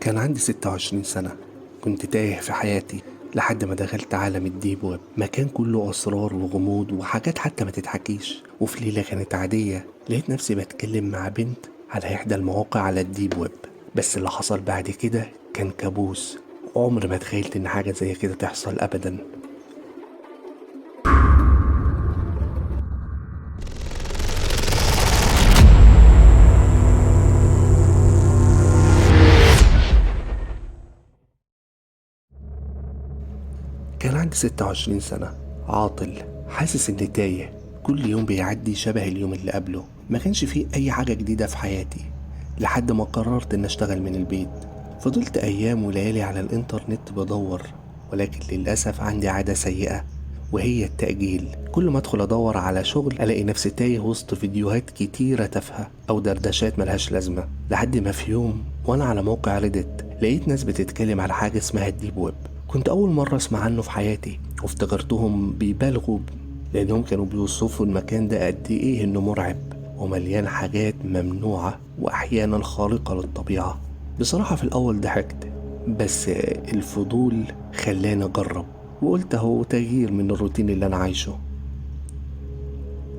كان عندي 26 سنة. كنت تايه في حياتي لحد ما دخلت عالم الديب ويب، مكان كله أسرار وغموض وحاجات حتى ما تتحكيش. وفي ليلة كانت عادية لقيت نفسي بتكلم مع بنت على إحدى المواقع على الديب ويب. بس اللي حصل بعد كده كان كابوس. عمر ما تخيلت إن حاجة زي كده تحصل أبدا. كان عندي 26 سنة، عاطل، حاسس إني تايه. كل يوم بيعدي شبه اليوم اللي قبله، ما كانش فيه أي حاجة جديدة في حياتي لحد ما قررت إن أشتغل من البيت. فضلت أيام وليالي على الإنترنت بدور، ولكن للأسف عندي عادة سيئة وهي التأجيل. كل ما أدخل أدور على شغل ألاقي نفسي تايه وسط فيديوهات كتيرة تافهة أو دردشات ملهاش لازمة، لحد ما في يوم وأنا على موقع ريدت لقيت ناس بتتكلم على حاجة اسمها الديب ويب. كنت أول مرة أسمع عنه في حياتي وافتكرتهم بيبالغوا، لأنهم كانوا بيوصفوا المكان ده قد إيه إنه مرعب ومليان حاجات ممنوعة وأحيانا خارقة للطبيعة. بصراحة في الأول ضحكت، بس الفضول خلاني أجرب وقلت أهو تغيير من الروتين اللي أنا عايشه.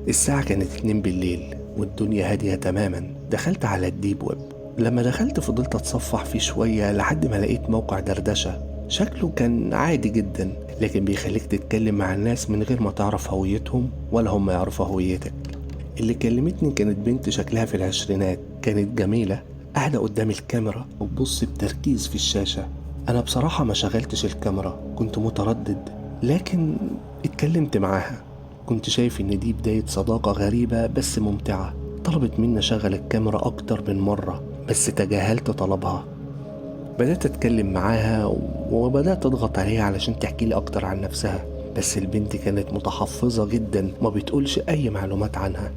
الساعة كانت 2 بالليل والدنيا هادية تماما. دخلت على الديب ويب. لما دخلت فضلت أتصفح فيه شوية لحد ما لقيت موقع دردشة. شكله كان عادي جدا، لكن بيخليك تتكلم مع الناس من غير ما تعرف هويتهم ولا هم يعرفوا هويتك. اللي كلمتني كانت بنت شكلها في العشرينات، كانت جميلة، قاعدة قدام الكاميرا وبص بتركيز في الشاشة. أنا بصراحة ما شغلتش الكاميرا، كنت متردد، لكن اتكلمت معاها. كنت شايف إن دي بداية صداقة غريبة بس ممتعة. طلبت مني أشغل الكاميرا أكتر من مرة بس تجاهلت طلبها. بدأت أتكلم معاها وبدأت أضغط عليها علشان تحكي لي أكتر عن نفسها، بس البنت كانت متحفظة جدا، ما بتقولش أي معلومات عنها.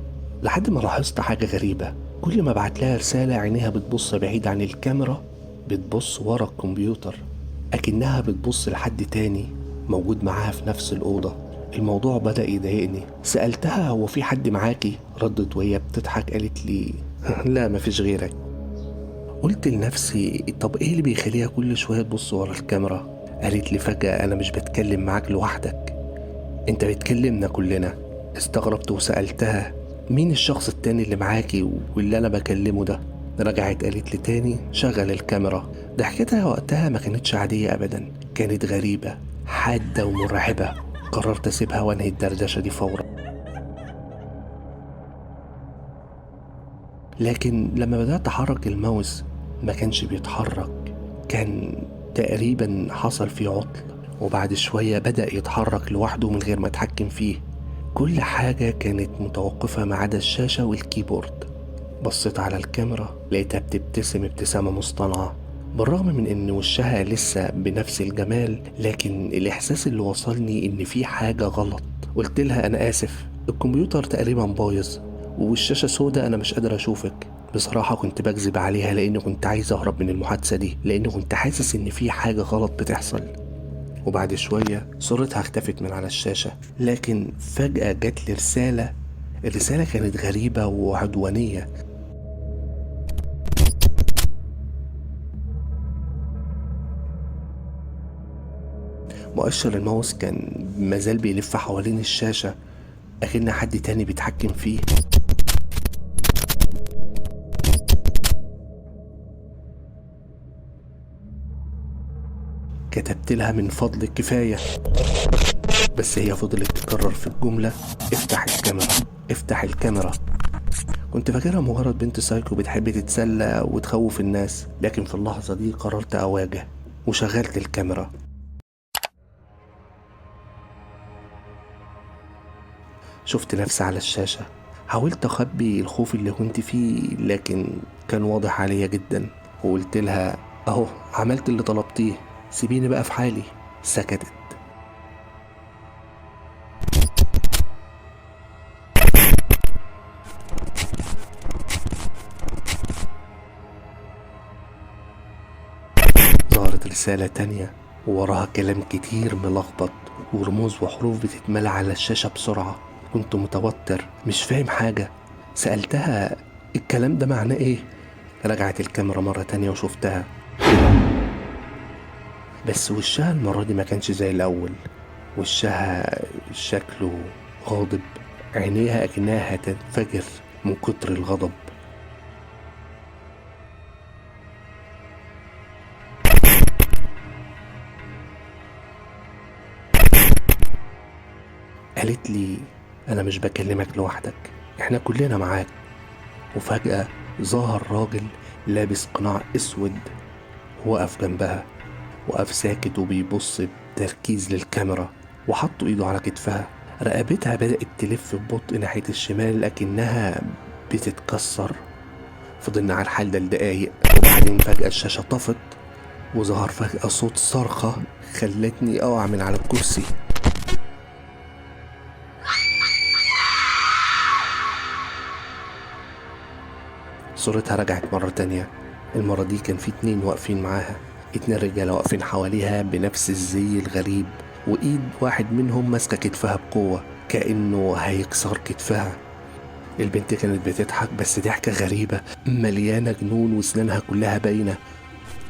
لحد ما لاحظت حاجة غريبة، كل ما بعت لها رسالة عينيها بتبص بعيد عن الكاميرا، بتبص ورا الكمبيوتر أكنها بتبص لحد تاني موجود معاها في نفس الأوضة. الموضوع بدأ يضايقني. سألتها هو في حد معاكي؟ ردت وهي بتضحك قالت لي لا مفيش غيرك. قلت لنفسي طب ايه اللي بيخليها كل شوية تبص ورا الكاميرا؟ قالت لي فجأة انا مش بتكلم معاك لوحدك، انت بتكلمنا كلنا. استغربت وسألتها مين الشخص التاني اللي معاكي واللي انا بكلمه ده؟ رجعت قالت لي تاني شغل الكاميرا. ضحكتها وقتها ما كانتش عادية ابدا، كانت غريبة حادة ومرعبة. قررت اسيبها وانهي الدردشة دي فورا. لكن لما بدأت أحرك الماوس ما كانش بيتحرك، كان تقريبا حصل فيه عطل، وبعد شوية بدأ يتحرك لوحده من غير ما أتحكم فيه. كل حاجة كانت متوقفة ما عدا الشاشة والكيبورد. بصيت على الكاميرا لقيتها بتبتسم ابتسامة مصطنعة، بالرغم من ان وشها لسه بنفس الجمال، لكن الاحساس اللي وصلني ان في حاجة غلط. قلت لها انا اسف، الكمبيوتر تقريبا بايظ والشاشة سودة، انا مش قادر اشوفك. بصراحة كنت بكذب عليها لاني كنت عايز اهرب من المحادثة دي، لاني كنت حاسس ان في حاجة غلط بتحصل. وبعد شوية صورتها اختفت من على الشاشة، لكن فجأة جات لي رسالة. الرسالة كانت غريبة وعدوانية. مؤشر الماوس كان مازال بيلف حوالين الشاشة أكن حد تاني بيتحكم فيه. كتبت لها من فضلك كفاية، بس هي فضلت تكرر في الجملة افتح الكاميرا، افتح الكاميرا. كنت فاكرها مجرد بنت سايكو بتحب تتسلى وتخوف الناس، لكن في اللحظة دي قررت أواجه وشغلت الكاميرا. شفت نفسي على الشاشة. حاولت أخبي الخوف اللي كنت فيه، لكن كان واضح عليا جدا. وقلت لها أهو عملت اللي طلبتيه، سيبيني بقى في حالي. سكتت. ظهرت رسالة تانية ووراها كلام كتير ملخبط ورموز وحروف بتتملى على الشاشة بسرعة. كنت متوتر مش فاهم حاجة. سألتها الكلام ده معناه ايه؟ رجعت الكاميرا مرة تانية وشفتها. بس وشها المرة دي ما كانش زي الأول. وشها شكله غاضب، عينيها أكنها هتنفجر من كتر الغضب. قالت لي أنا مش بكلمك لوحدك، إحنا كلنا معاك. وفجأة ظهر راجل لابس قناع أسود وقف جنبها، وقف ساكت وبيبص بتركيز للكاميرا، وحط ايده على كتفها. رقبتها بدأت تلف ببطء ناحية الشمال لكنها بتتكسر. فضلنا على الحال ده لدقايق، وبعدين فجأة الشاشة طفت، وظهر فجأة صوت صرخة خلتني أقع من على الكرسي. صورتها رجعت مرة تانية. المرة دي كان في 2 واقفين معاها، 2 رجالة واقفين حواليها بنفس الزي الغريب، وإيد واحد منهم ماسكة كتفها بقوة كأنه هيكسر كتفها. البنت كانت بتضحك بس ضحكة غريبة مليانة جنون وسنانها كلها باينة،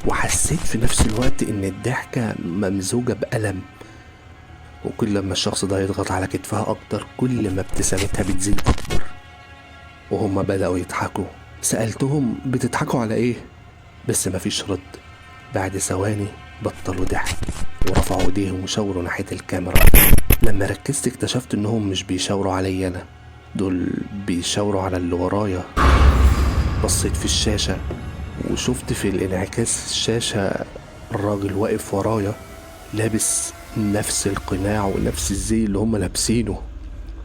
وحسيت في نفس الوقت إن الضحكة ممزوجة بألم. وكل لما الشخص ده يضغط على كتفها أكتر كل ما ابتسامتها بتزيد أكتر. وهم بدأوا يضحكوا. سألتهم بتضحكوا على إيه؟ بس مفيش رد. بعد ثواني بطلوا ضحك ورفعوا ايديهم وشاوروا ناحية الكاميرا. لما ركزت اكتشفت انهم مش بيشاوروا علي انا، دول بيشاوروا على اللي ورايا. بصيت في الشاشة وشفت في الانعكاس الشاشة الراجل واقف ورايا لابس نفس القناع ونفس الزي اللي هم لابسينه.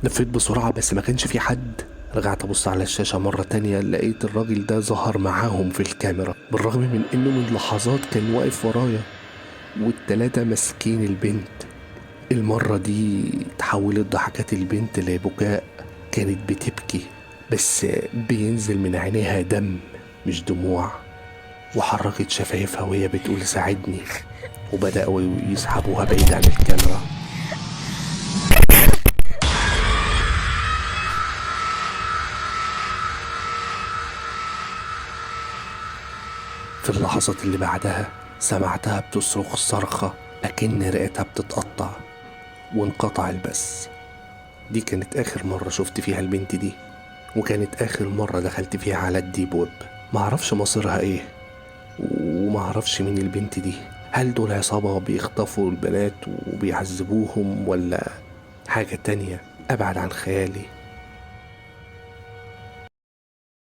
لفيت بسرعة بس ما كانش في حد. رجعت ابص على الشاشة مرة تانية لقيت الراجل ده ظهر معاهم في الكاميرا، بالرغم من انه من لحظات كان واقف ورايا، والتلاتة ماسكين البنت. المرة دي تحولت ضحكات البنت لبكاء. كانت بتبكي بس بينزل من عينيها دم مش دموع، وحركت شفايفها وهي بتقول ساعدني، وبدأوا يسحبوها بعيد عن الكاميرا. في اللحظات اللي بعدها سمعتها بتصرخ صرخة أكن رئتها بتتقطع، وانقطع البث. دي كانت آخر مرة شفت فيها البنت دي، وكانت آخر مرة دخلت فيها على الديب ويب. معرفش مصيرها ايه، ومعرفش مين البنت دي. هل دول عصابة بيخطفوا البنات وبيعذبوهم ولا حاجة تانية أبعد عن خيالي؟